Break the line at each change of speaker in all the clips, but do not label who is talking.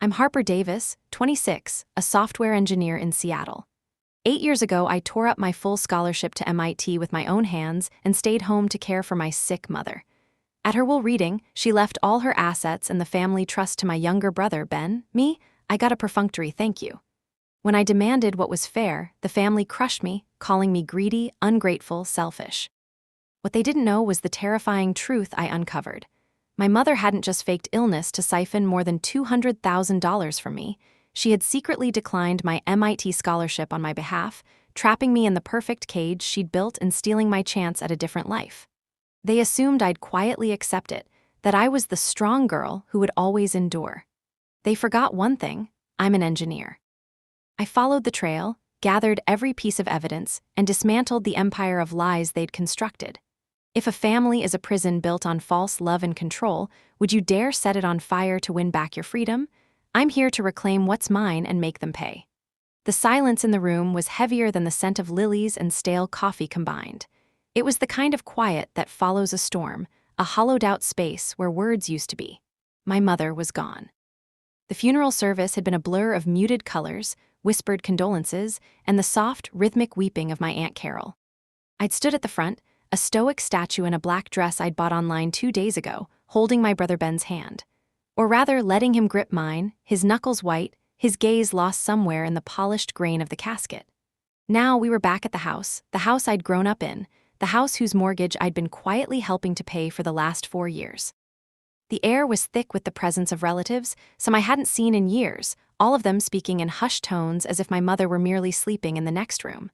I'm Harper Davis, 26, a software engineer in Seattle. 8 years ago, I tore up my full scholarship to MIT with my own hands and stayed home to care for my sick mother. At her will reading, she left all her assets and the family trust to my younger brother, Ben. Me, I got a perfunctory thank you. When I demanded what was fair, the family crushed me, calling me greedy, ungrateful, selfish. What they didn't know was the terrifying truth I uncovered. My mother hadn't just faked illness to siphon more than $200,000 from me. She had secretly declined my MIT scholarship on my behalf, trapping me in the perfect cage she'd built and stealing my chance at a different life. They assumed I'd quietly accept it, that I was the strong girl who would always endure. They forgot one thing: I'm an engineer. I followed the trail, gathered every piece of evidence, and dismantled the empire of lies they'd constructed. If a family is a prison built on false love and control, would you dare set it on fire to win back your freedom? I'm here to reclaim what's mine and make them pay. The silence in the room was heavier than the scent of lilies and stale coffee combined. It was the kind of quiet that follows a storm, a hollowed-out space where words used to be. My mother was gone. The funeral service had been a blur of muted colors, whispered condolences, and the soft, rhythmic weeping of my Aunt Carol. I'd stood at the front, a stoic statue in a black dress I'd bought online 2 days ago, holding my brother Ben's hand. Or rather, letting him grip mine, his knuckles white, his gaze lost somewhere in the polished grain of the casket. Now we were back at the house I'd grown up in, the house whose mortgage I'd been quietly helping to pay for the last 4 years. The air was thick with the presence of relatives, some I hadn't seen in years, all of them speaking in hushed tones as if my mother were merely sleeping in the next room.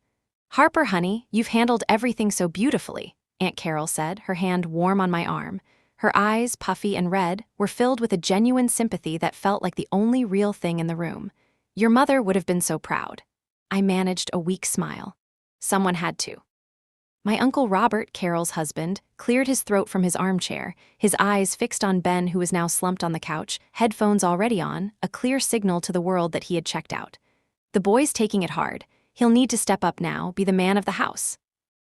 "Harper, honey, you've handled everything so beautifully," Aunt Carol said, her hand warm on my arm. Her eyes, puffy and red, were filled with a genuine sympathy that felt like the only real thing in the room. "Your mother would have been so proud." I managed a weak smile. Someone had to. My Uncle Robert, Carol's husband, cleared his throat from his armchair, his eyes fixed on Ben, who was now slumped on the couch, headphones already on, a clear signal to the world that he had checked out. "The boy's taking it hard. He'll need to step up now, be the man of the house."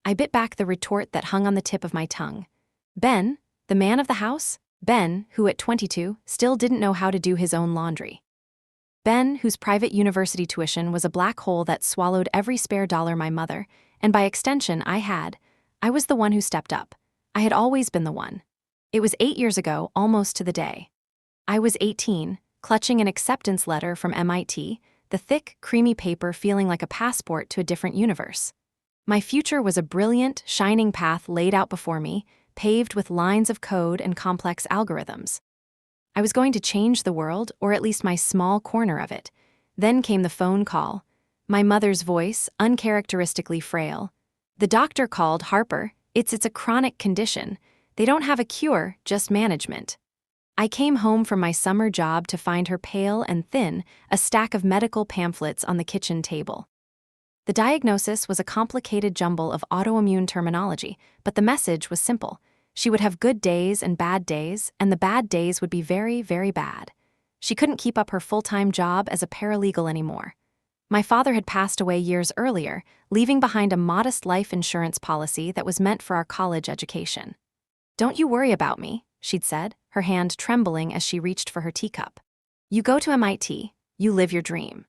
I bit back the retort that hung on the tip of my tongue. Ben, the man of the house? Ben, who at 22 still didn't know how to do his own laundry. Ben, whose private university tuition was a black hole that swallowed every spare dollar my mother, and by extension I was the one who stepped up. I had always been the one. It was 8 years ago, almost to the day. I was 18, clutching an acceptance letter from MIT, the thick, creamy paper feeling like a passport to a different universe. My future was a brilliant, shining path laid out before me, paved with lines of code and complex algorithms. I was going to change the world, or at least my small corner of it. Then came the phone call. My mother's voice, uncharacteristically frail. "The doctor called, Harper. It's a chronic condition. They don't have a cure, just management." I came home from my summer job to find her pale and thin, a stack of medical pamphlets on the kitchen table. The diagnosis was a complicated jumble of autoimmune terminology, but the message was simple. She would have good days, and the bad days would be very, very bad. She couldn't keep up her full-time job as a paralegal anymore. My father had passed away years earlier, leaving behind a modest life insurance policy that was meant for our college education. "Don't you worry about me," she'd said, her hand trembling as she reached for her teacup. "You go to MIT, you live your dream.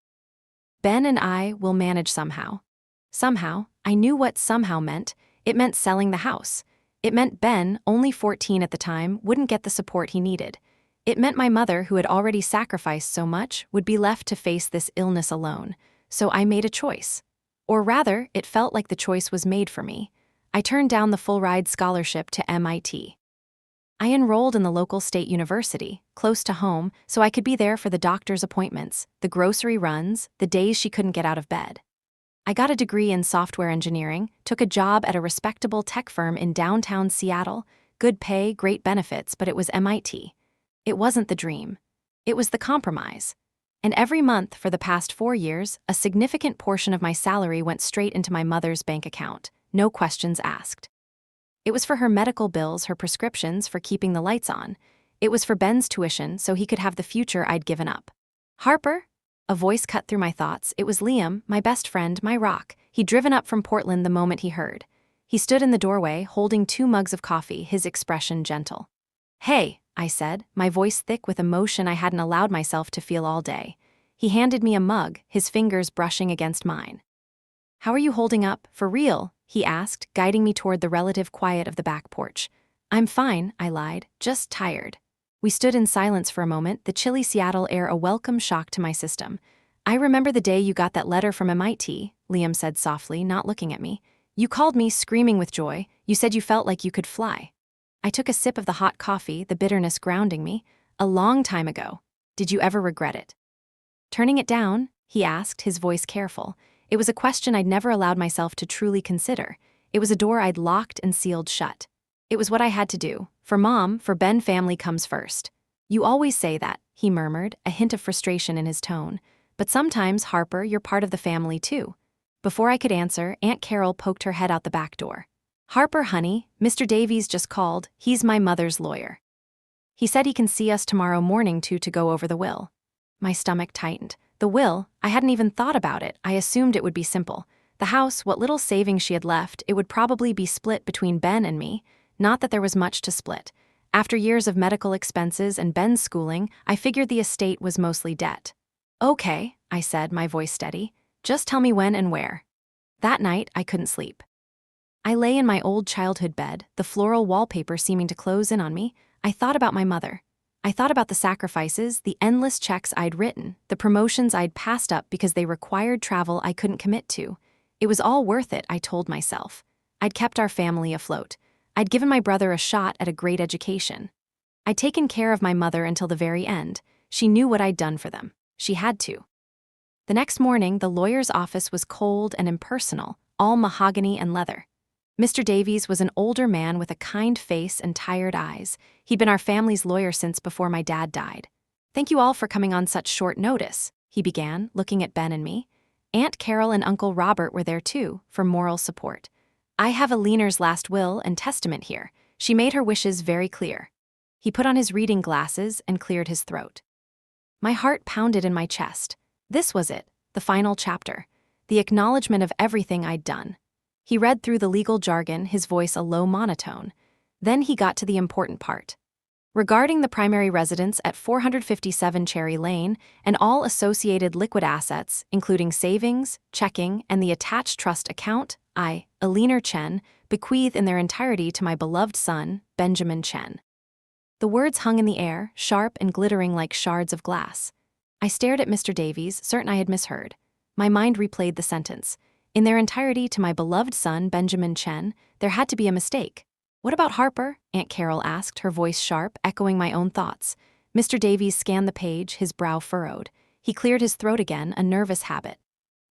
Ben and I will manage somehow." Somehow, I knew what somehow meant. It meant selling the house. It meant Ben, only 14 at the time, wouldn't get the support he needed. It meant my mother, who had already sacrificed so much, would be left to face this illness alone. So I made a choice. Or rather, it felt like the choice was made for me. I turned down the full-ride scholarship to MIT. I enrolled in the local state university, close to home, so I could be there for the doctor's appointments, the grocery runs, the days she couldn't get out of bed. I got a degree in software engineering, took a job at a respectable tech firm in downtown Seattle, good pay, great benefits, but it was MIT. It wasn't the dream. It was the compromise. And every month for the past 4 years, a significant portion of my salary went straight into my mother's bank account, no questions asked. It was for her medical bills, her prescriptions, for keeping the lights on. It was for Ben's tuition so he could have the future I'd given up. "Harper?" A voice cut through my thoughts. It was Liam, my best friend, my rock. He'd driven up from Portland the moment he heard. He stood in the doorway, holding 2 mugs of coffee, his expression gentle. "Hey," I said, my voice thick with emotion I hadn't allowed myself to feel all day. He handed me a mug, his fingers brushing against mine. How are you holding up, for real? He asked, guiding me toward the relative quiet of the back porch. I'm fine, I lied, just tired. We stood in silence for a moment, the chilly Seattle air a welcome shock to my system. I remember the day you got that letter from MIT, Liam said softly, not looking at me. You called me, screaming with joy. You said you felt like you could fly. I took a sip of the hot coffee, the bitterness grounding me. A long time ago. Did you ever regret it? Turning it down, he asked, his voice careful. It was a question I'd never allowed myself to truly consider. It was a door I'd locked and sealed shut. It was what I had to do. For Mom, for Ben, family comes first. You always say that, he murmured, a hint of frustration in his tone. But sometimes, Harper, you're part of the family too. Before I could answer, Aunt Carol poked her head out the back door. Harper, honey, Mr. Davies just called. He's my mother's lawyer. He said he can see us tomorrow morning to go over the will. My stomach tightened. The will? I hadn't even thought about it. I assumed it would be simple. The house, what little savings she had left, it would probably be split between Ben and me. Not that there was much to split. After years of medical expenses and Ben's schooling, I figured the estate was mostly debt. Okay, I said, my voice steady. Just tell me when and where. That night, I couldn't sleep. I lay in my old childhood bed, the floral wallpaper seeming to close in on me. I thought about my mother. I thought about the sacrifices, the endless checks I'd written, the promotions I'd passed up because they required travel I couldn't commit to. It was all worth it, I told myself. I'd kept our family afloat. I'd given my brother a shot at a great education. I'd taken care of my mother until the very end. She knew what I'd done for them. She had to. The next morning, the lawyer's office was cold and impersonal, all mahogany and leather. Mr. Davies was an older man with a kind face and tired eyes. He'd been our family's lawyer since before my dad died. Thank you all for coming on such short notice, he began, looking at Ben and me. Aunt Carol and Uncle Robert were there too, for moral support. I have Alina's last will and testament here. She made her wishes very clear. He put on his reading glasses and cleared his throat. My heart pounded in my chest. This was it, the final chapter, the acknowledgement of everything I'd done. He read through the legal jargon, his voice a low monotone. Then he got to the important part. Regarding the primary residence at 457 Cherry Lane and all associated liquid assets, including savings, checking, and the attached trust account, I, Alina Chen, bequeath in their entirety to my beloved son, Benjamin Chen. The words hung in the air, sharp and glittering like shards of glass. I stared at Mr. Davies, certain I had misheard. My mind replayed the sentence. In their entirety to my beloved son, Benjamin Chen, there had to be a mistake. What about Harper? Aunt Carol asked, her voice sharp, echoing my own thoughts. Mr. Davies scanned the page, his brow furrowed. He cleared his throat again, a nervous habit.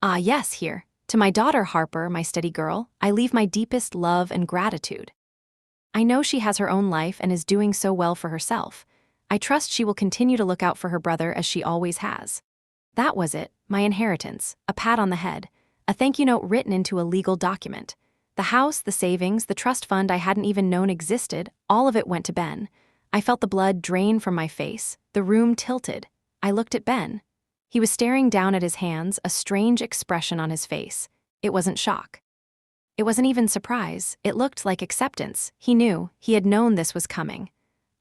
Ah, yes, here. To my daughter Harper, my steady girl, I leave my deepest love and gratitude. I know she has her own life and is doing so well for herself. I trust she will continue to look out for her brother as she always has. That was it, my inheritance, a pat on the head. A thank you note written into a legal document. The house, the savings, the trust fund I hadn't even known existed, all of it went to Ben. I felt the blood drain from my face, the room tilted. I looked at Ben. He was staring down at his hands, a strange expression on his face. It wasn't shock. It wasn't even surprise, it looked like acceptance. He knew, he had known this was coming.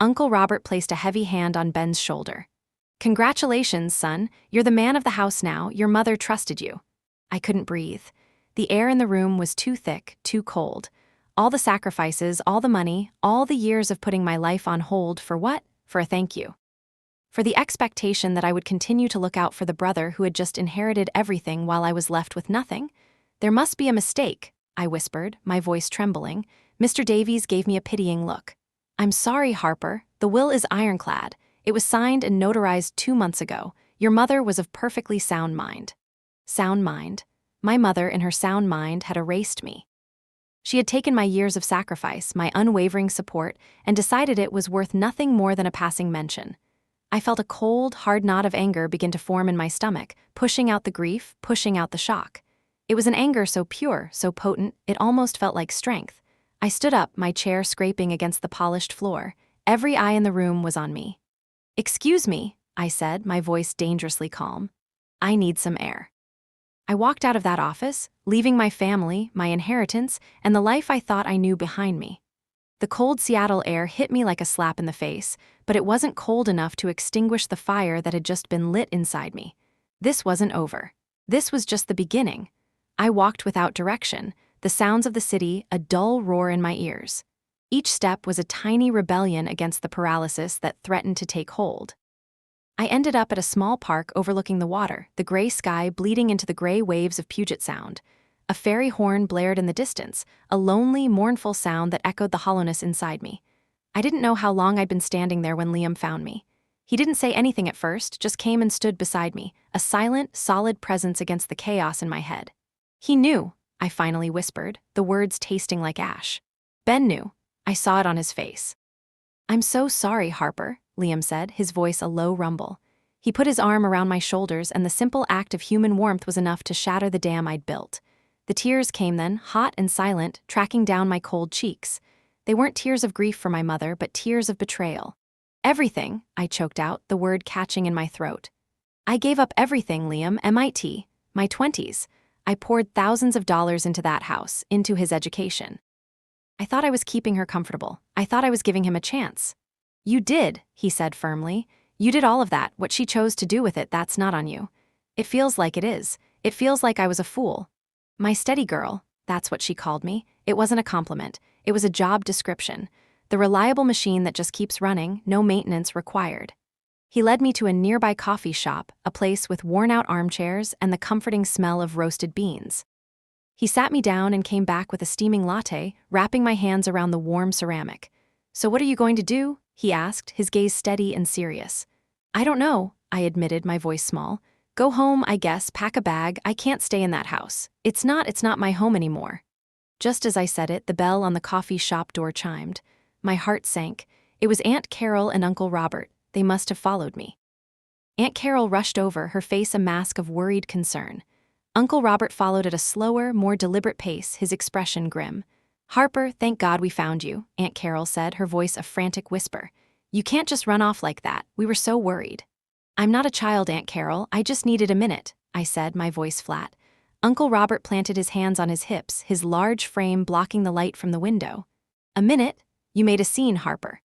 Uncle Robert placed a heavy hand on Ben's shoulder. Congratulations, son, you're the man of the house now, your mother trusted you. I couldn't breathe. The air in the room was too thick, too cold. All the sacrifices, all the money, all the years of putting my life on hold for what? For a thank you. For the expectation that I would continue to look out for the brother who had just inherited everything while I was left with nothing. There must be a mistake, I whispered, my voice trembling. Mr. Davies gave me a pitying look. I'm sorry, Harper. The will is ironclad. It was signed and notarized 2 months ago. Your mother was of perfectly sound mind. Sound mind. My mother, in her sound mind, had erased me. She had taken my years of sacrifice, my unwavering support, and decided it was worth nothing more than a passing mention. I felt a cold, hard knot of anger begin to form in my stomach, pushing out the grief, pushing out the shock. It was an anger so pure, so potent, it almost felt like strength. I stood up, my chair scraping against the polished floor. Every eye in the room was on me. Excuse me, I said, my voice dangerously calm. I need some air. I walked out of that office, leaving my family, my inheritance, and the life I thought I knew behind me. The cold Seattle air hit me like a slap in the face, but it wasn't cold enough to extinguish the fire that had just been lit inside me. This wasn't over. This was just the beginning. I walked without direction, the sounds of the city a dull roar in my ears. Each step was a tiny rebellion against the paralysis that threatened to take hold. I ended up at a small park overlooking the water, the gray sky bleeding into the gray waves of Puget Sound. A fairy horn blared in the distance, a lonely, mournful sound that echoed the hollowness inside me. I didn't know how long I'd been standing there when Liam found me. He didn't say anything at first, just came and stood beside me, a silent, solid presence against the chaos in my head. He knew, I finally whispered, the words tasting like ash. Ben knew. I saw it on his face. "I'm so sorry, Harper," Liam said, his voice a low rumble. He put his arm around my shoulders, and the simple act of human warmth was enough to shatter the dam I'd built. The tears came then, hot and silent, tracking down my cold cheeks. They weren't tears of grief for my mother, but tears of betrayal. "Everything," I choked out, the word catching in my throat. "I gave up everything, Liam, MIT, my 20s. I poured thousands of dollars into that house, into his education. I thought I was keeping her comfortable. I thought I was giving him a chance." "You did," he said firmly. "You did all of that. What she chose to do with it, that's not on you. It feels like it is. It feels like I was a fool. My steady girl, that's what she called me. It wasn't a compliment. It was a job description. The reliable machine that just keeps running, no maintenance required." He led me to a nearby coffee shop, a place with worn-out armchairs and the comforting smell of roasted beans. He sat me down and came back with a steaming latte, wrapping my hands around the warm ceramic. "So what are you going to do?" he asked, his gaze steady and serious. "I don't know," I admitted, my voice small. "Go home, I guess, pack a bag. I can't stay in that house. It's not my home anymore." Just as I said it, the bell on the coffee shop door chimed. My heart sank. It was Aunt Carol and Uncle Robert. They must have followed me. Aunt Carol rushed over, her face a mask of worried concern. Uncle Robert followed at a slower, more deliberate pace, his expression grim. "Harper, thank God we found you," Aunt Carol said, her voice a frantic whisper. "You can't just run off like that. We were so worried." "I'm not a child, Aunt Carol. I just needed a minute," I said, my voice flat. Uncle Robert planted his hands on his hips, his large frame blocking the light from the window. "A minute? You made a scene, Harper.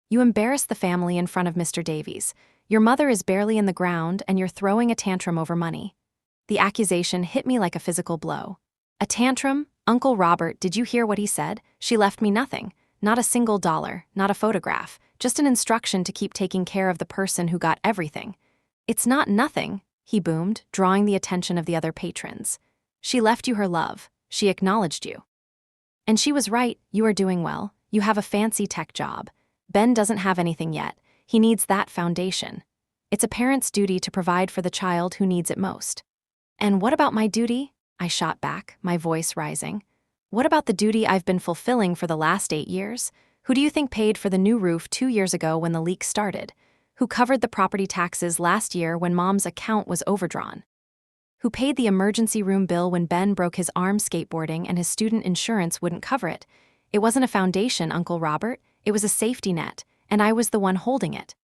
You embarrassed the family in front of Mr. Davies. Your mother is barely in the ground, and you're throwing a tantrum over money." The accusation hit me like a physical blow. "A tantrum? Uncle Robert, did you hear what he said? She left me nothing. Not a single dollar, not a photograph, just an instruction to keep taking care of the person who got everything." "It's not nothing," he boomed, drawing the attention of the other patrons. "She left you her love. She acknowledged you. And she was right, you are doing well. You have a fancy tech job. Ben doesn't have anything yet. He needs that foundation. It's a parent's duty to provide for the child who needs it most." "And what about my duty?" I shot back, my voice rising. "What about the duty I've been fulfilling for the last 8 years? Who do you think paid for the new roof 2 years ago when the leak started? Who covered the property taxes last year when Mom's account was overdrawn? Who paid the emergency room bill when Ben broke his arm skateboarding and his student insurance wouldn't cover it? It wasn't a foundation, Uncle Robert. It was a safety net, and I was the one holding it."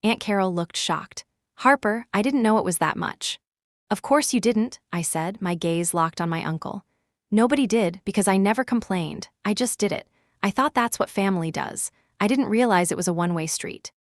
Aunt Carol looked shocked. "Harper, I didn't know it was that much." "Of course you didn't," I said, my gaze locked on my uncle. "Nobody did, because I never complained. I just did it. I thought that's what family does. I didn't realize it was a one-way street."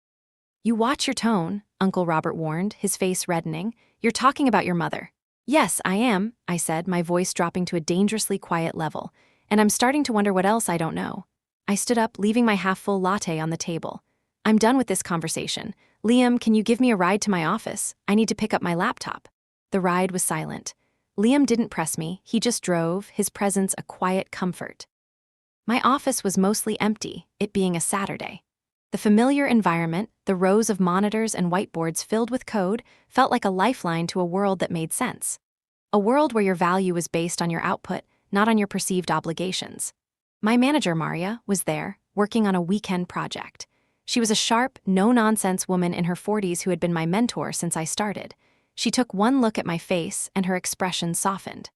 "You watch your tone," Uncle Robert warned, his face reddening. "You're talking about your mother." "Yes, I am," I said, my voice dropping to a dangerously quiet level. "And I'm starting to wonder what else I don't know." I stood up, leaving my half-full latte on the table. "I'm done with this conversation. Liam, can you give me a ride to my office? I need to pick up my laptop." The ride was silent. Liam didn't press me, he just drove, his presence a quiet comfort. My office was mostly empty, it being a Saturday. The familiar environment, the rows of monitors and whiteboards filled with code, felt like a lifeline to a world that made sense. A world where your value was based on your output, not on your perceived obligations. My manager, Maria, was there, working on a weekend project. She was a sharp, no-nonsense woman in her 40s who had been my mentor since I started. She took one look at my face, and her expression softened.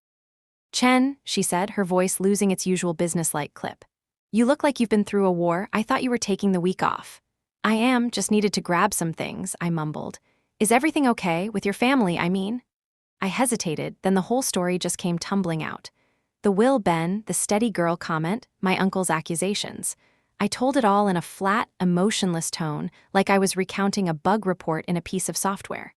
"Chen," she said, her voice losing its usual businesslike clip. "You look like you've been through a war. I thought you were taking the week off." "I am, just needed to grab some things," I mumbled. "Is everything okay, with your family, I mean?" I hesitated, then the whole story just came tumbling out. The Will Ben, the steady girl comment, my uncle's accusations. I told it all in a flat, emotionless tone, like I was recounting a bug report in a piece of software.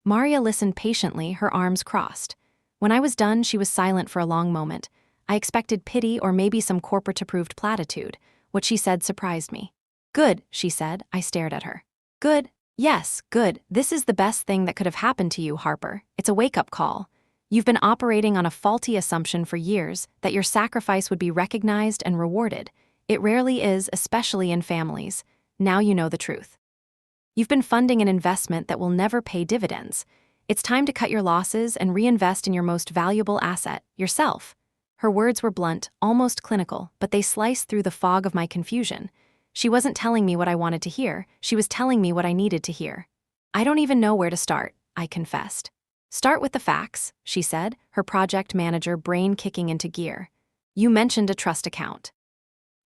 Maria listened patiently, her arms crossed. When I was done, she was silent for a long moment. I expected pity or maybe some corporate-approved platitude. What she said surprised me. "Good," she said. I stared at her. "Good? Yes, good. This is the best thing that could have happened to you, Harper. It's a wake-up call. You've been operating on a faulty assumption for years that your sacrifice would be recognized and rewarded. It rarely is, especially in families. Now you know the truth. You've been funding an investment that will never pay dividends. It's time to cut your losses and reinvest in your most valuable asset, yourself." Her words were blunt, almost clinical, but they sliced through the fog of my confusion. She wasn't telling me what I wanted to hear, she was telling me what I needed to hear. "I don't even know where to start," I confessed. "Start with the facts," she said, her project manager brain kicking into gear. "You mentioned a trust account.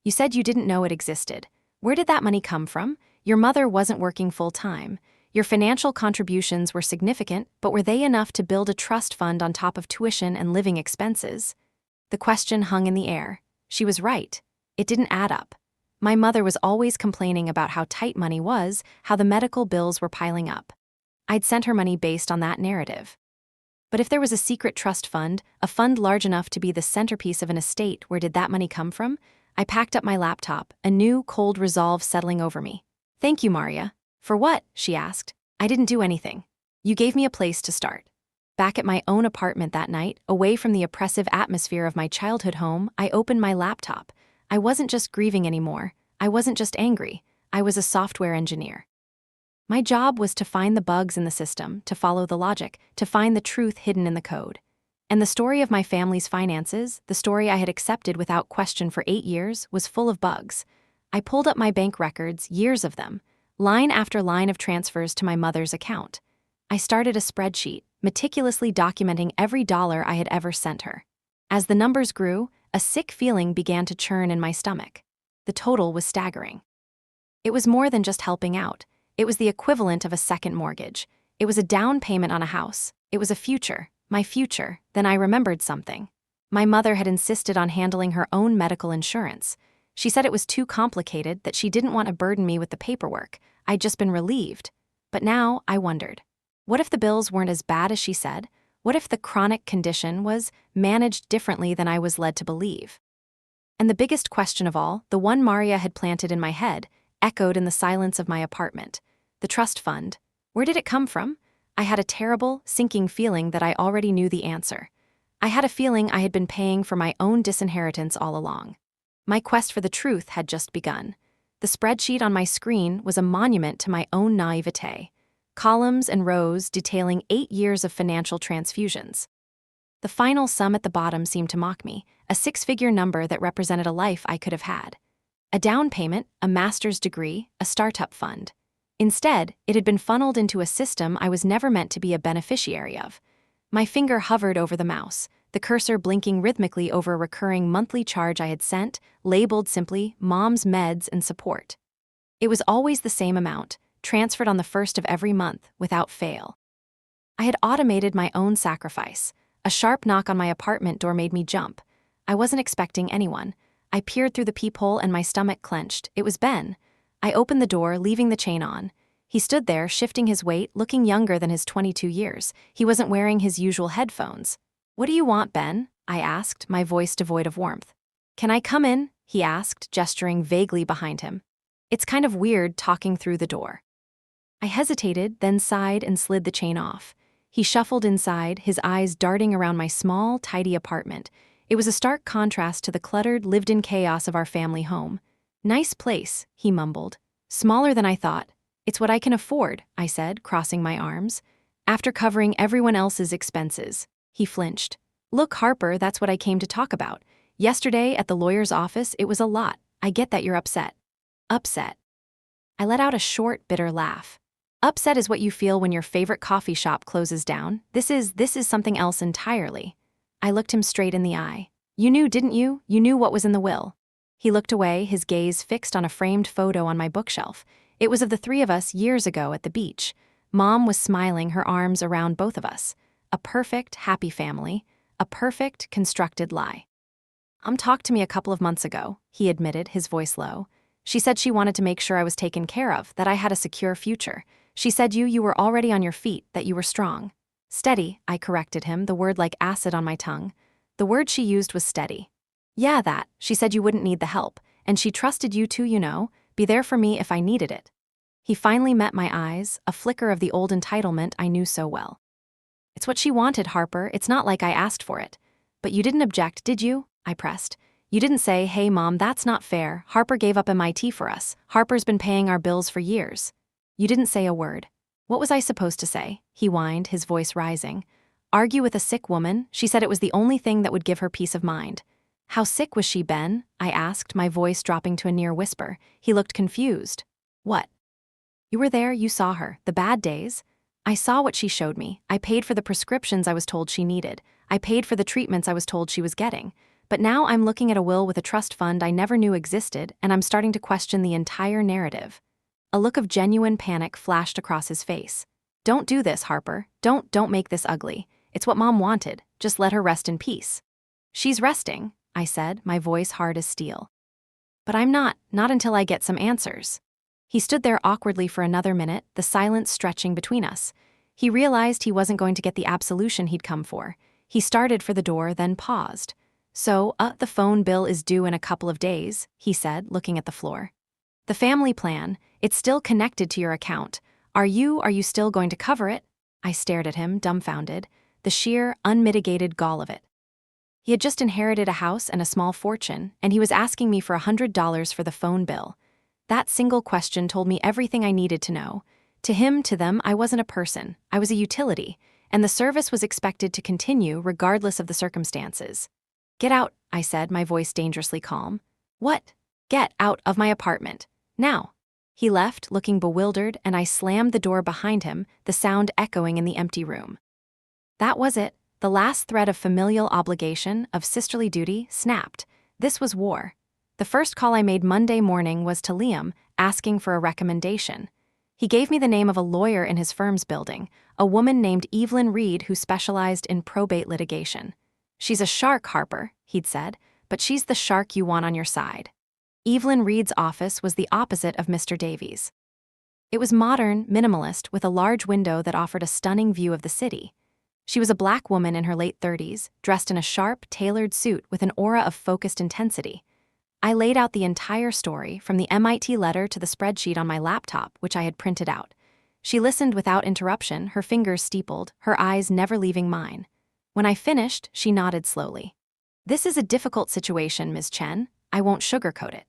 You said you didn't know it existed. Where did that money come from? Your mother wasn't working full-time. Your financial contributions were significant, but were they enough to build a trust fund on top of tuition and living expenses?" The question hung in the air. She was right. It didn't add up. My mother was always complaining about how tight money was, how the medical bills were piling up. I'd sent her money based on that narrative. But if there was a secret trust fund, a fund large enough to be the centerpiece of an estate, where did that money come from? I packed up my laptop, a new, cold resolve settling over me. "Thank you, Maria." "For what?" she asked. "I didn't do anything. You gave me a place to start." Back at my own apartment that night, away from the oppressive atmosphere of my childhood home, I opened my laptop. I wasn't just grieving anymore. I wasn't just angry. I was a software engineer. My job was to find the bugs in the system, to follow the logic, to find the truth hidden in the code. And the story of my family's finances, the story I had accepted without question for 8 years, was full of bugs. I pulled up my bank records, years of them, line after line of transfers to my mother's account. I started a spreadsheet, meticulously documenting every dollar I had ever sent her. As the numbers grew, a sick feeling began to churn in my stomach. The total was staggering. It was more than just helping out. It was the equivalent of a second mortgage. It was a down payment on a house. It was a future, my future. Then I remembered something. My mother had insisted on handling her own medical insurance. She said it was too complicated, that she didn't want to burden me with the paperwork. I'd just been relieved. But now I wondered. What if the bills weren't as bad as she said? What if the chronic condition was managed differently than I was led to believe? And the biggest question of all, the one Maria had planted in my head, echoed in the silence of my apartment. The trust fund. Where did it come from? I had a terrible, sinking feeling that I already knew the answer. I had a feeling I had been paying for my own disinheritance all along. My quest for the truth had just begun. The spreadsheet on my screen was a monument to my own naivete. Columns and rows detailing 8 years of financial transfusions. The final sum at the bottom seemed to mock me, a 6-figure number that represented a life I could have had. A down payment, a master's degree, a startup fund. Instead, it had been funneled into a system I was never meant to be a beneficiary of. My finger hovered over the mouse, the cursor blinking rhythmically over a recurring monthly charge I had sent, labeled simply Mom's Meds and Support. It was always the same amount, transferred on the first of every month, without fail. I had automated my own sacrifice. A sharp knock on my apartment door made me jump. I wasn't expecting anyone. I peered through the peephole and my stomach clenched. It was Ben. I opened the door, leaving the chain on. He stood there, shifting his weight, looking younger than his 22 years. He wasn't wearing his usual headphones. "What do you want, Ben?" I asked, my voice devoid of warmth. "Can I come in?" he asked, gesturing vaguely behind him. It's kind of weird talking through the door. I hesitated, then sighed and slid the chain off. He shuffled inside, his eyes darting around my small, tidy apartment. It was a stark contrast to the cluttered, lived-in chaos of our family home. "Nice place," he mumbled. "Smaller than I thought." "It's what I can afford," I said, crossing my arms. "After covering everyone else's expenses." He flinched. "Look, Harper, that's what I came to talk about. Yesterday, at the lawyer's office, it was a lot. I get that you're upset." "Upset?" I let out a short, bitter laugh. "Upset is what you feel when your favorite coffee shop closes down. This is something else entirely." I looked him straight in the eye. "You knew, didn't you? You knew what was in the will." He looked away, his gaze fixed on a framed photo on my bookshelf. It was of the 3 of us years ago at the beach. Mom was smiling, her arms around both of us. A perfect, happy family. A perfect, constructed lie. Talked to me a couple of months ago. he admitted, his voice low. She said she wanted to make sure I was taken care of, that I had a secure future. She said you were already on your feet, that you were strong. Steady, I corrected him, the word like acid on my tongue. The word she used was steady. Yeah, that. She said you wouldn't need the help, and she trusted you too, be there for me if I needed it. He finally met my eyes, a flicker of the old entitlement I knew so well. It's what she wanted, Harper. It's not like I asked for it. But you didn't object, did you? I pressed. You didn't say, hey, Mom, that's not fair. Harper gave up MIT for us. Harper's been paying our bills for years. You didn't say a word. What was I supposed to say? He whined, his voice rising. Argue with a sick woman? She said it was the only thing that would give her peace of mind. How sick was she, Ben? I asked, my voice dropping to a near whisper. He looked confused. What? You were there, you saw her. The bad days? I saw what she showed me. I paid for the prescriptions I was told she needed. I paid for the treatments I was told she was getting. But now I'm looking at a will with a trust fund I never knew existed, and I'm starting to question the entire narrative. A look of genuine panic flashed across his face. Don't do this, Harper. Don't make this ugly. It's what Mom wanted. Just let her rest in peace. She's resting, I said, my voice hard as steel. But I'm not until I get some answers. He stood there awkwardly for another minute, the silence stretching between us. He realized he wasn't going to get the absolution he'd come for. He started for the door, then paused. So, the phone bill is due in a couple of days, he said, looking at the floor. The family plan, it's still connected to your account. Are you still going to cover it? I stared at him, dumbfounded, the sheer, unmitigated gall of it. He had just inherited a house and a small fortune, and he was asking me for $100 for the phone bill. That single question told me everything I needed to know. To him, to them, I wasn't a person. I was a utility, and the service was expected to continue regardless of the circumstances. Get out, I said, my voice dangerously calm. What? Get out of my apartment. Now. He left, looking bewildered, and I slammed the door behind him, the sound echoing in the empty room. That was it. The last thread of familial obligation, of sisterly duty, snapped. This was war. The first call I made Monday morning was to Liam, asking for a recommendation. He gave me the name of a lawyer in his firm's building, a woman named Evelyn Reed who specialized in probate litigation. She's a shark, Harper, he'd said, but she's the shark you want on your side. Evelyn Reed's office was the opposite of Mr. Davies. It was modern, minimalist, with a large window that offered a stunning view of the city. She was a black woman in her late 30s, dressed in a sharp, tailored suit with an aura of focused intensity. I laid out the entire story, from the MIT letter to the spreadsheet on my laptop, which I had printed out. She listened without interruption, her fingers steepled, her eyes never leaving mine. When I finished, she nodded slowly. This is a difficult situation, Ms. Chen. I won't sugarcoat it.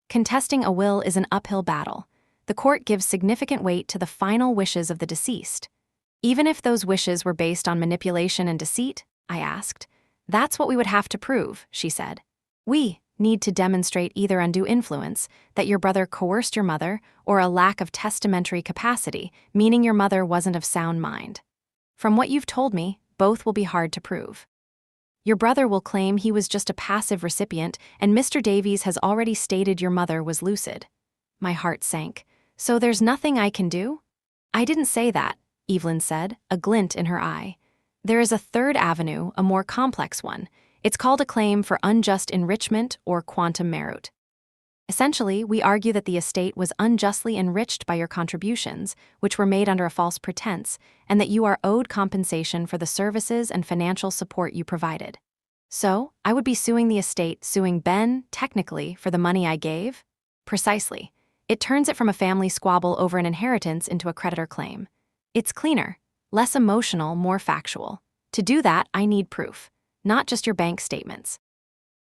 Contesting a will is an uphill battle. The court gives significant weight to the final wishes of the deceased. Even if those wishes were based on manipulation and deceit, I asked. That's what we would have to prove, she said. We need to demonstrate either undue influence, that your brother coerced your mother, or a lack of testamentary capacity, meaning your mother wasn't of sound mind. From what you've told me, both will be hard to prove. Your brother will claim he was just a passive recipient, and Mr. Davies has already stated your mother was lucid. My heart sank. So there's nothing I can do? I didn't say that, Evelyn said, a glint in her eye. There is a third avenue, a more complex one. It's called a claim for unjust enrichment or quantum merit. Essentially, we argue that the estate was unjustly enriched by your contributions, which were made under a false pretense, and that you are owed compensation for the services and financial support you provided. So, I would be suing the estate, suing Ben, technically, for the money I gave? Precisely. It turns it from a family squabble over an inheritance into a creditor claim. It's cleaner, less emotional, more factual. To do that, I need proof, not just your bank statements.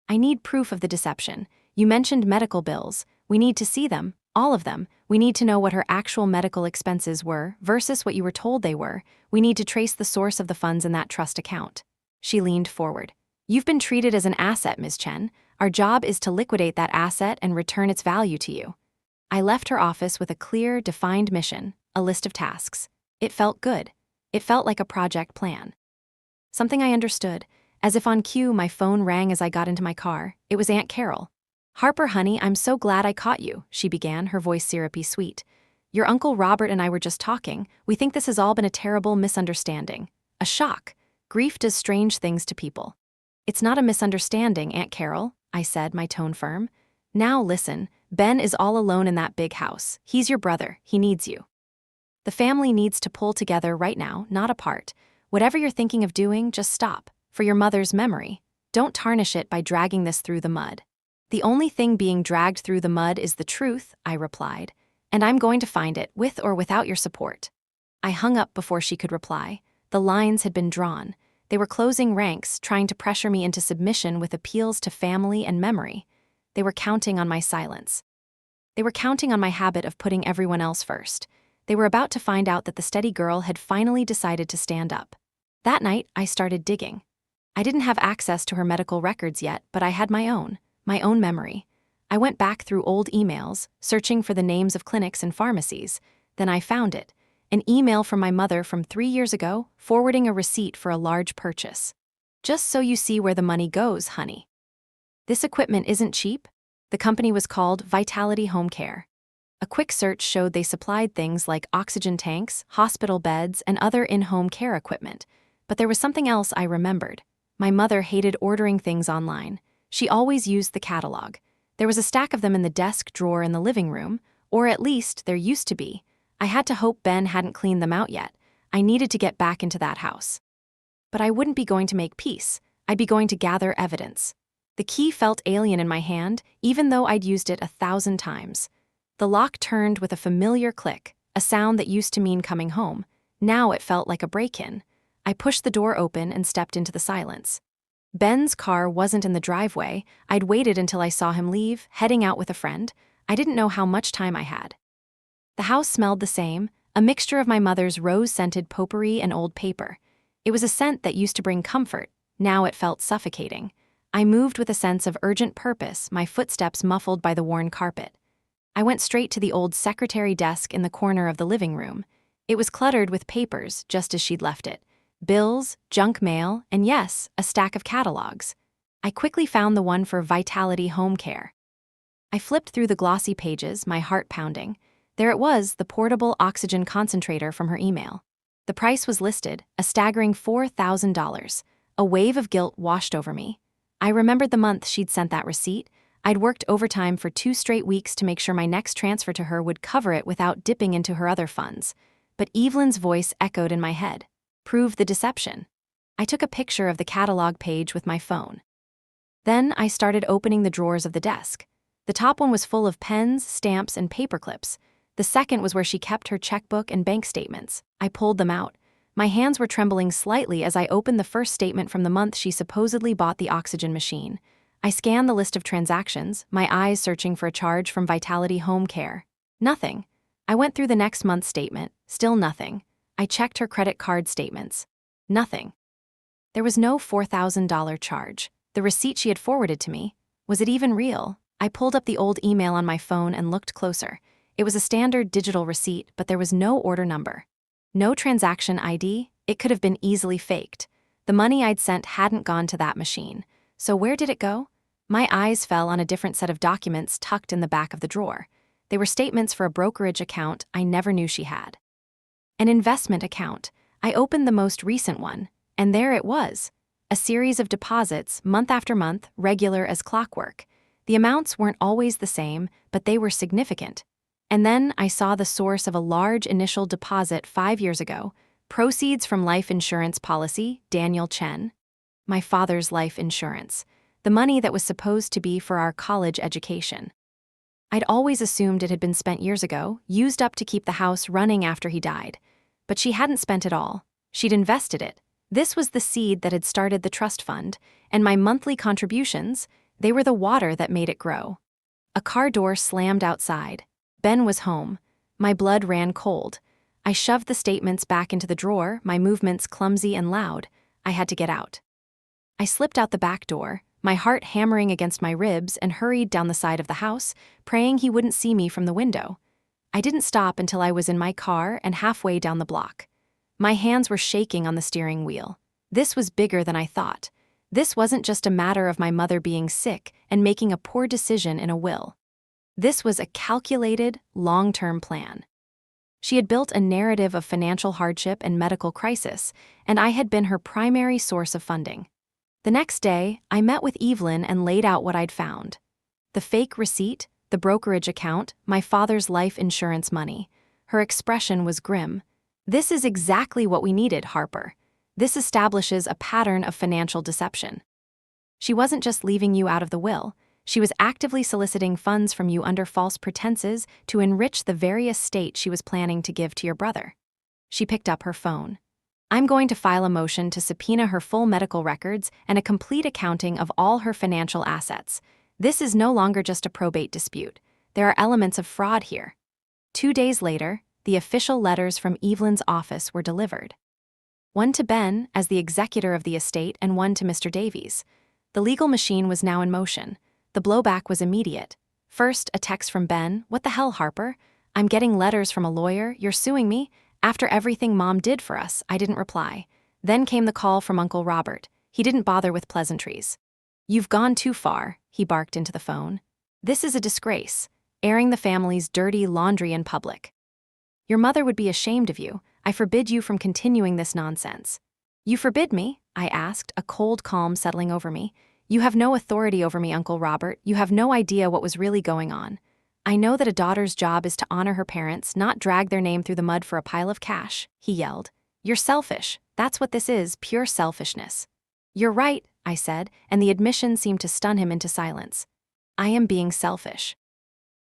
I need proof of the deception. You mentioned medical bills. We need to see them, all of them. We need to know what her actual medical expenses were versus what you were told they were. We need to trace the source of the funds in that trust account. She leaned forward. You've been treated as an asset, Ms. Chen. Our job is to liquidate that asset and return its value to you. I left her office with a clear, defined mission, a list of tasks. It felt good. It felt like a project plan. Something I understood. As if on cue, my phone rang as I got into my car. It was Aunt Carol. Harper, honey, I'm so glad I caught you, she began, her voice syrupy sweet. Your Uncle Robert and I were just talking. We think this has all been a terrible misunderstanding. A shock. Grief does strange things to people. It's not a misunderstanding, Aunt Carol, I said, my tone firm. Now listen, Ben is all alone in that big house. He's your brother. He needs you. The family needs to pull together right now, not apart. Whatever you're thinking of doing, just stop. For your mother's memory. Don't tarnish it by dragging this through the mud. The only thing being dragged through the mud is the truth, I replied. And I'm going to find it, with or without your support. I hung up before she could reply. The lines had been drawn. They were closing ranks, trying to pressure me into submission with appeals to family and memory. They were counting on my silence. They were counting on my habit of putting everyone else first. They were about to find out that the steady girl had finally decided to stand up. That night, I started digging. I didn't have access to her medical records yet, but I had my own memory. I went back through old emails, searching for the names of clinics and pharmacies. Then I found it. An email from my mother from 3 years ago, forwarding a receipt for a large purchase. Just so you see where the money goes, honey. This equipment isn't cheap. The company was called Vitality Home Care. A quick search showed they supplied things like oxygen tanks, hospital beds, and other in-home care equipment. But there was something else I remembered. My mother hated ordering things online. She always used the catalog. There was a stack of them in the desk drawer in the living room, or at least there used to be. I had to hope Ben hadn't cleaned them out yet. I needed to get back into that house. But I wouldn't be going to make peace. I'd be going to gather evidence. The key felt alien in my hand, even though I'd used it 1,000 times. The lock turned with a familiar click, a sound that used to mean coming home. Now it felt like a break-in. I pushed the door open and stepped into the silence. Ben's car wasn't in the driveway. I'd waited until I saw him leave, heading out with a friend. I didn't know how much time I had. The house smelled the same, a mixture of my mother's rose-scented potpourri and old paper. It was a scent that used to bring comfort. Now it felt suffocating. I moved with a sense of urgent purpose, my footsteps muffled by the worn carpet. I went straight to the old secretary desk in the corner of the living room. It was cluttered with papers, just as she'd left it. Bills, junk mail, and yes, a stack of catalogs. I quickly found the one for Vitality Home Care. I flipped through the glossy pages, my heart pounding. There it was, the portable oxygen concentrator from her email. The price was listed, a staggering $4,000. A wave of guilt washed over me. I remembered the month she'd sent that receipt. I'd worked overtime for 2 straight weeks to make sure my next transfer to her would cover it without dipping into her other funds. But Evelyn's voice echoed in my head. Prove the deception. I took a picture of the catalog page with my phone. Then I started opening the drawers of the desk. The top one was full of pens, stamps, and paper clips. The second was where she kept her checkbook and bank statements. I pulled them out. My hands were trembling slightly as I opened the first statement from the month she supposedly bought the oxygen machine. I scanned the list of transactions, my eyes searching for a charge from Vitality Home Care. Nothing. I went through the next month's statement. Still nothing. I checked her credit card statements. Nothing. There was no $4,000 charge. The receipt she had forwarded to me. Was it even real? I pulled up the old email on my phone and looked closer. It was a standard digital receipt, but there was no order number. No transaction ID. It could have been easily faked. The money I'd sent hadn't gone to that machine. So where did it go? My eyes fell on a different set of documents tucked in the back of the drawer. They were statements for a brokerage account I never knew she had. An investment account. I opened the most recent one, and there it was. A series of deposits, month after month, regular as clockwork. The amounts weren't always the same, but they were significant. And then I saw the source of a large initial deposit 5 years ago, proceeds from life insurance policy, Daniel Chen. My father's life insurance. The money that was supposed to be for our college education. I'd always assumed it had been spent years ago, used up to keep the house running after he died. But she hadn't spent it all. She'd invested it. This was the seed that had started the trust fund, and my monthly contributions, they were the water that made it grow. A car door slammed outside. Ben was home. My blood ran cold. I shoved the statements back into the drawer, my movements clumsy and loud. I had to get out. I slipped out the back door, my heart hammering against my ribs, and hurried down the side of the house, praying he wouldn't see me from the window. I didn't stop until I was in my car and halfway down the block. My hands were shaking on the steering wheel. This was bigger than I thought. This wasn't just a matter of my mother being sick and making a poor decision in a will. This was a calculated, long-term plan. She had built a narrative of financial hardship and medical crisis, and I had been her primary source of funding. The next day, I met with Evelyn and laid out what I'd found. The fake receipt, the brokerage account, my father's life insurance money. Her expression was grim. "This is exactly what we needed, Harper. This establishes a pattern of financial deception. She wasn't just leaving you out of the will, she was actively soliciting funds from you under false pretenses to enrich the very estate she was planning to give to your brother." She picked up her phone. "I'm going to file a motion to subpoena her full medical records and a complete accounting of all her financial assets. This is no longer just a probate dispute. There are elements of fraud here." 2 days later, the official letters from Evelyn's office were delivered. One to Ben, as the executor of the estate, and one to Mr. Davies. The legal machine was now in motion. The blowback was immediate. First, a text from Ben. "What the hell, Harper? I'm getting letters from a lawyer. You're suing me? After everything Mom did for us." I didn't reply. Then came the call from Uncle Robert. He didn't bother with pleasantries. "You've gone too far," he barked into the phone. "This is a disgrace, airing the family's dirty laundry in public. Your mother would be ashamed of you. I forbid you from continuing this nonsense." "You forbid me?" I asked, a cold calm settling over me. "You have no authority over me, Uncle Robert. You have no idea what was really going on. I know that a daughter's job is to honor her parents, not drag their name through the mud for a pile of cash," he yelled. "You're selfish. That's what this is, pure selfishness." "You're right," I said, and the admission seemed to stun him into silence. "I am being selfish.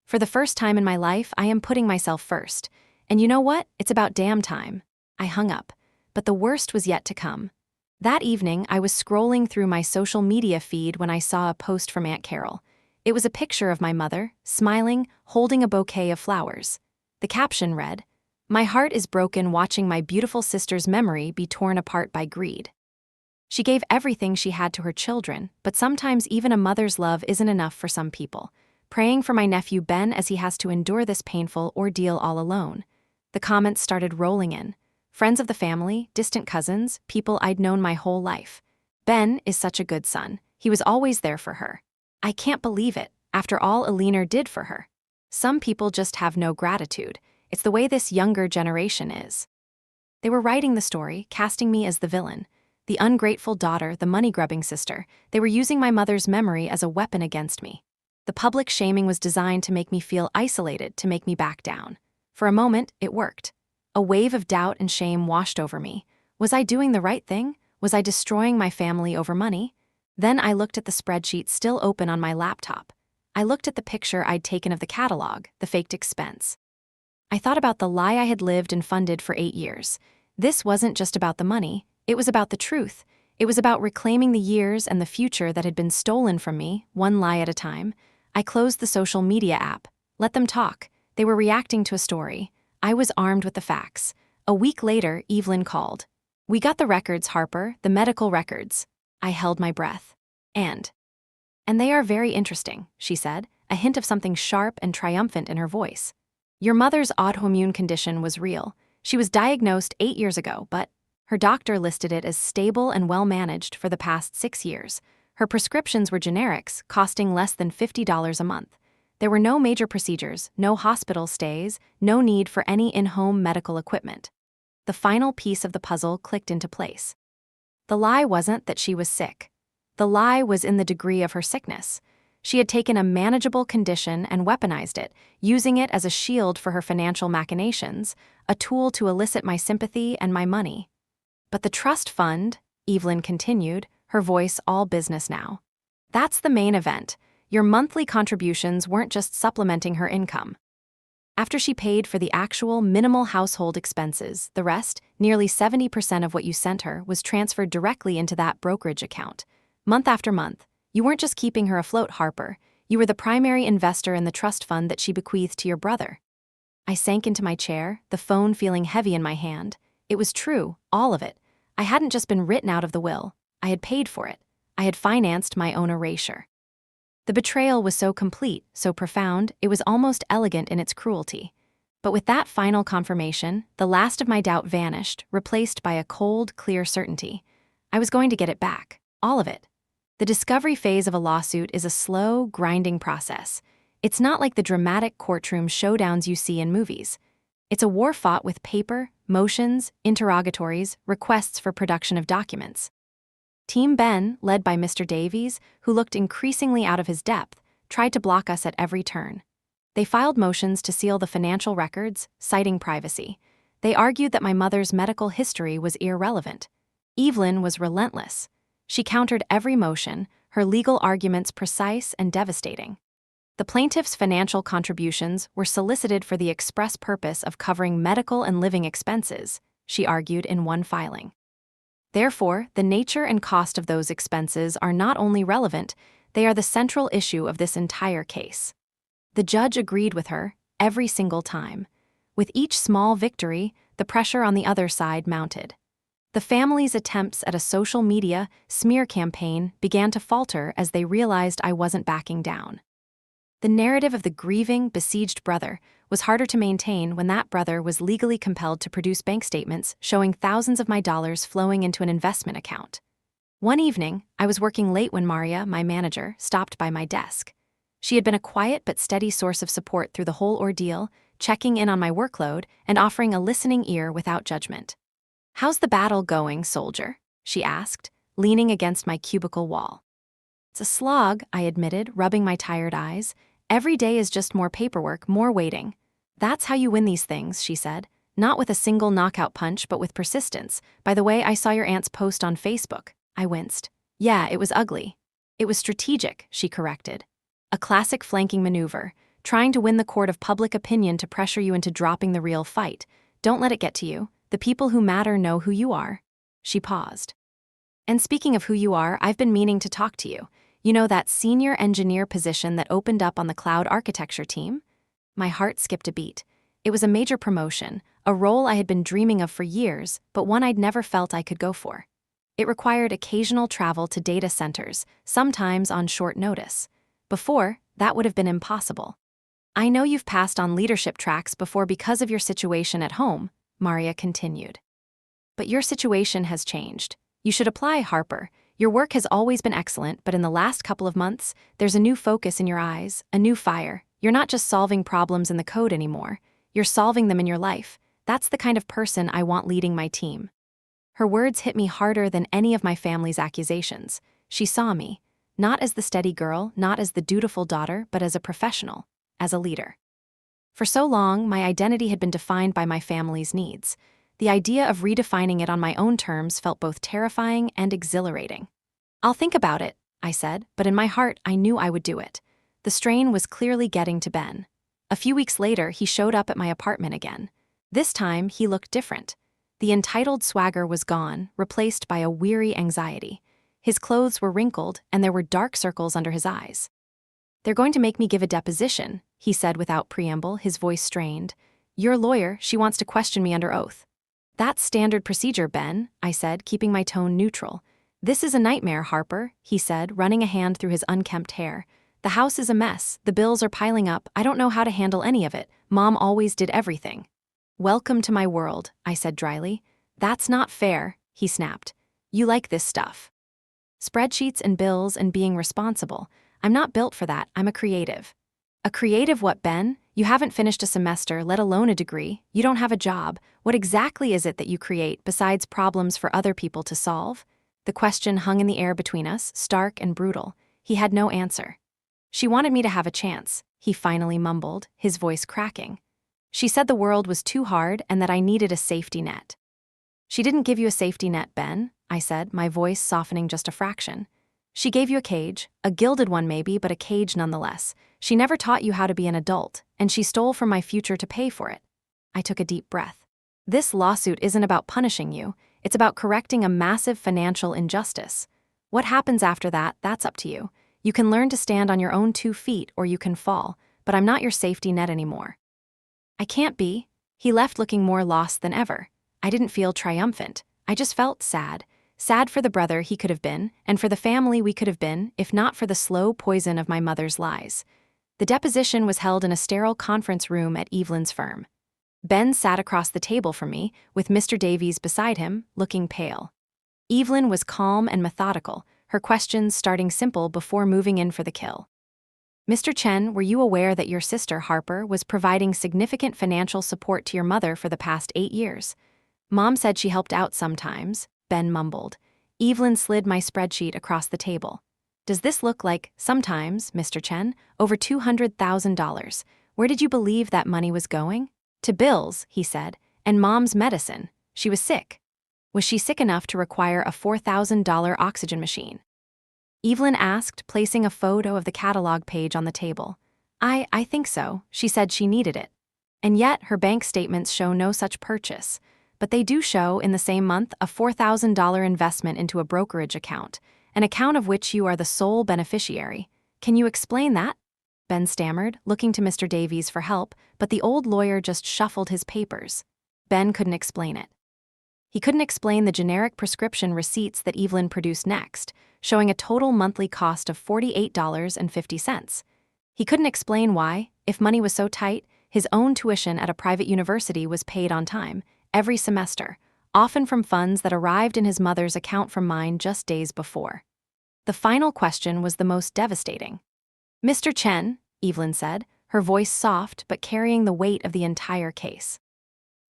For the first time in my life, I am putting myself first. And you know what? It's about damn time." I hung up. But the worst was yet to come. That evening, I was scrolling through my social media feed when I saw a post from Aunt Carol. It was a picture of my mother, smiling, holding a bouquet of flowers. The caption read, "My heart is broken watching my beautiful sister's memory be torn apart by greed." She gave everything she had to her children, but sometimes even a mother's love isn't enough for some people. "Praying for my nephew Ben as he has to endure this painful ordeal all alone." The comments started rolling in. Friends of the family, distant cousins, people I'd known my whole life. "Ben is such a good son. He was always there for her. I can't believe it, after all Eleanor did for her." Some people just have no gratitude. It's the way this younger generation is. They were writing the story, casting me as the villain. The ungrateful daughter, the money-grubbing sister. They were using my mother's memory as a weapon against me. The public shaming was designed to make me feel isolated, to make me back down. For a moment, it worked. A wave of doubt and shame washed over me. Was I doing the right thing? Was I destroying my family over money? Then I looked at the spreadsheet still open on my laptop. I looked at the picture I'd taken of the catalog, the faked expense. I thought about the lie I had lived and funded for 8 years. This wasn't just about the money, it was about the truth. It was about reclaiming the years and the future that had been stolen from me, one lie at a time. I closed the social media app. Let them talk. They were reacting to a story. I was armed with the facts. A week later, Evelyn called. "We got the records, Harper, the medical records." I held my breath. And they are very interesting," she said, a hint of something sharp and triumphant in her voice. "Your mother's autoimmune condition was real. She was diagnosed 8 years ago, but her doctor listed it as stable and well-managed for the past 6 years. Her prescriptions were generics, costing less than $50 a month. There were no major procedures, no hospital stays, no need for any in-home medical equipment." The final piece of the puzzle clicked into place. The lie wasn't that she was sick. The lie was in the degree of her sickness. She had taken a manageable condition and weaponized it, using it as a shield for her financial machinations, a tool to elicit my sympathy and my money. "But the trust fund," Evelyn continued, her voice all business now. "That's the main event. Your monthly contributions weren't just supplementing her income. After she paid for the actual minimal household expenses, the rest, nearly 70% of what you sent her, was transferred directly into that brokerage account. Month after month, you weren't just keeping her afloat, Harper. You were the primary investor in the trust fund that she bequeathed to your brother." I sank into my chair, the phone feeling heavy in my hand. It was true, all of it. I hadn't just been written out of the will. I had paid for it. I had financed my own erasure. The betrayal was so complete, so profound, it was almost elegant in its cruelty. But with that final confirmation, the last of my doubt vanished, replaced by a cold, clear certainty. I was going to get it back, all of it. The discovery phase of a lawsuit is a slow, grinding process. It's not like the dramatic courtroom showdowns you see in movies. It's a war fought with paper, motions, interrogatories, requests for production of documents. Team Ben, led by Mr. Davies, who looked increasingly out of his depth, tried to block us at every turn. They filed motions to seal the financial records, citing privacy. They argued that my mother's medical history was irrelevant. Evelyn was relentless. She countered every motion, her legal arguments precise and devastating. The plaintiff's financial contributions were solicited for the express purpose of covering medical and living expenses, she argued in one filing. Therefore, the nature and cost of those expenses are not only relevant, they are the central issue of this entire case. The judge agreed with her every single time. With each small victory, the pressure on the other side mounted. The family's attempts at a social media smear campaign began to falter as they realized I wasn't backing down. The narrative of the grieving, besieged brother was harder to maintain when that brother was legally compelled to produce bank statements showing thousands of my dollars flowing into an investment account. One evening, I was working late when Maria, my manager, stopped by my desk. She had been a quiet but steady source of support through the whole ordeal, checking in on my workload and offering a listening ear without judgment. "How's the battle going, soldier?" she asked, leaning against my cubicle wall. "It's a slog," I admitted, rubbing my tired eyes. "Every day is just more paperwork, more waiting." "That's how you win these things," she said. "Not with a single knockout punch, but with persistence. By the way, I saw your aunt's post on Facebook." I winced. "Yeah, it was ugly." "It was strategic," she corrected. "A classic flanking maneuver, trying to win the court of public opinion to pressure you into dropping the real fight. Don't let it get to you. The people who matter know who you are." She paused. "And speaking of who you are, I've been meaning to talk to you. You know that senior engineer position that opened up on the cloud architecture team?" My heart skipped a beat. It was a major promotion, a role I had been dreaming of for years, but one I'd never felt I could go for. It required occasional travel to data centers, sometimes on short notice. Before, that would have been impossible. "I know you've passed on leadership tracks before because of your situation at home," Maria continued. "But your situation has changed. You should apply, Harper. Your work has always been excellent, but in the last couple of months, there's a new focus in your eyes, a new fire. You're not just solving problems in the code anymore. You're solving them in your life. That's the kind of person I want leading my team." Her words hit me harder than any of my family's accusations. She saw me, not as the steady girl, not as the dutiful daughter, but as a professional, as a leader. For so long, my identity had been defined by my family's needs. The idea of redefining it on my own terms felt both terrifying and exhilarating. "I'll think about it," I said, but in my heart I knew I would do it. The strain was clearly getting to Ben. A few weeks later, he showed up at my apartment again. This time, he looked different. The entitled swagger was gone, replaced by a weary anxiety. His clothes were wrinkled, and there were dark circles under his eyes. "They're going to make me give a deposition," he said without preamble, his voice strained. "Your lawyer, she wants to question me under oath." "That's standard procedure, Ben," I said, keeping my tone neutral. "This is a nightmare, Harper," he said, running a hand through his unkempt hair. "The house is a mess, the bills are piling up, I don't know how to handle any of it. Mom always did everything." "Welcome to my world," I said dryly. "That's not fair," he snapped. "You like this stuff. Spreadsheets and bills and being responsible. I'm not built for that, I'm a creative." "A creative what, Ben? You haven't finished a semester, let alone a degree. You don't have a job. What exactly is it that you create besides problems for other people to solve?" The question hung in the air between us, stark and brutal. He had no answer. "She wanted me to have a chance," he finally mumbled, his voice cracking. "She said the world was too hard and that I needed a safety net." "She didn't give you a safety net, Ben," I said, my voice softening just a fraction. "She gave you a cage, a gilded one maybe, but a cage nonetheless. She never taught you how to be an adult, and she stole from my future to pay for it." I took a deep breath. "This lawsuit isn't about punishing you, it's about correcting a massive financial injustice. What happens after that, that's up to you. You can learn to stand on your own 2 feet or you can fall, but I'm not your safety net anymore." "I can't be." He left looking more lost than ever. I didn't feel triumphant. I just felt sad. Sad for the brother he could have been, and for the family we could have been, if not for the slow poison of my mother's lies. The deposition was held in a sterile conference room at Evelyn's firm. Ben sat across the table from me, with Mr. Davies beside him, looking pale. Evelyn was calm and methodical, her questions starting simple before moving in for the kill. "Mr. Chen, were you aware that your sister, Harper, was providing significant financial support to your mother for the past 8 years? Mom said she helped out sometimes," Ben mumbled. Evelyn slid my spreadsheet across the table. Does this look like, sometimes, Mr. Chen, over $200,000? Where did you believe that money was going? To bills, he said, and Mom's medicine. She was sick. Was she sick enough to require a $4,000 oxygen machine? Evelyn asked, placing a photo of the catalog page on the table. I think so. She said she needed it. And yet, her bank statements show no such purchase. But they do show, in the same month, a $4,000 investment into a brokerage account, an account of which you are the sole beneficiary. Can you explain that? Ben stammered, looking to Mr. Davies for help, but the old lawyer just shuffled his papers. Ben couldn't explain it. He couldn't explain the generic prescription receipts that Evelyn produced next, showing a total monthly cost of $48.50. He couldn't explain why, if money was so tight, his own tuition at a private university was paid on time, every semester, often from funds that arrived in his mother's account from mine just days before. The final question was the most devastating. Mr. Chen, Evelyn said, her voice soft but carrying the weight of the entire case.